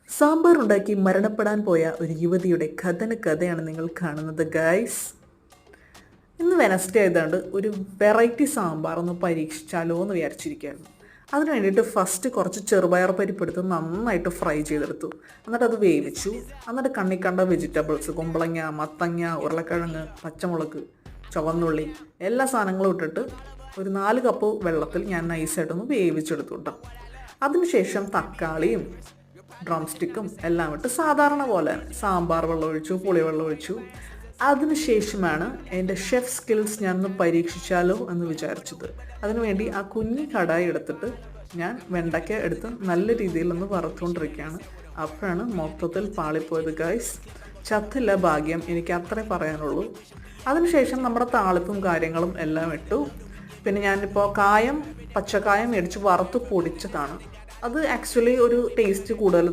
സാമ്പാർ ഉണ്ടാക്കി മരണപ്പെടാൻ പോയ ഒരു യുവതിയുടെ കഥയാണ് നിങ്ങൾ കാണുന്നത് ഗൈസ്. ഇന്ന് വെനസ്ഡേ ആയതുകൊണ്ട് ഒരു വെറൈറ്റി സാമ്പാർ ഒന്ന് പരീക്ഷിച്ചാലോ എന്ന് വിചാരിച്ചിരിക്കുകയായിരുന്നു. അതിന് വേണ്ടിയിട്ട് ഫസ്റ്റ് കുറച്ച് ചെറുപയർ പരിപ്പെടുത്ത് നന്നായിട്ട് ഫ്രൈ ചെയ്തെടുത്തു. എന്നിട്ട് അത് വേവിച്ചു. എന്നിട്ട് കണ്ണിക്കണ്ട വെജിറ്റബിൾസ്, കുമ്പളങ്ങ, മത്തങ്ങ, ഉരുളക്കിഴങ്ങ്, പച്ചമുളക്, ചുവന്നുള്ളി എല്ലാ സാധനങ്ങളും ഇട്ടിട്ട് ഒരു 4 കപ്പ് വെള്ളത്തിൽ ഞാൻ നൈസായിട്ടൊന്ന് വേവിച്ചെടുത്തു കേട്ടോ. അതിനുശേഷം തക്കാളിയും ഡ്രം സ്റ്റിക്കും എല്ലാം ഇട്ട് സാധാരണ പോലെ സാമ്പാർ വെള്ളം ഒഴിച്ചു, പുളിവെള്ളം ഒഴിച്ചു. അതിനുശേഷമാണ് എൻ്റെ ഷെഫ് സ്കിൽസ് ഞാനൊന്ന് പരീക്ഷിച്ചാലോ എന്ന് വിചാരിച്ചത്. അതിനുവേണ്ടി ആ കുഞ്ഞി കടായി എടുത്തിട്ട് ഞാൻ വെണ്ടയ്ക്ക എടുത്ത് നല്ല രീതിയിലൊന്ന് വറുത്തുകൊണ്ടിരിക്കുകയാണ്. അപ്പോഴാണ് മൊത്തത്തിൽ പാളിപ്പോയത് ഗൈസ്. ചത്തില്ല ഭാഗ്യം, എനിക്ക് അത്രേ പറയാനുള്ളൂ. അതിനുശേഷം നമ്മുടെ താളിപ്പും കാര്യങ്ങളും എല്ലാം ഇട്ടു. പിന്നെ ഞാനിപ്പോൾ പച്ചക്കായം മേടിച്ച് വറുത്ത് പൊടിച്ചതാണ്. അത് ആക്ച്വലി ഒരു ടേസ്റ്റ് കൂടുതൽ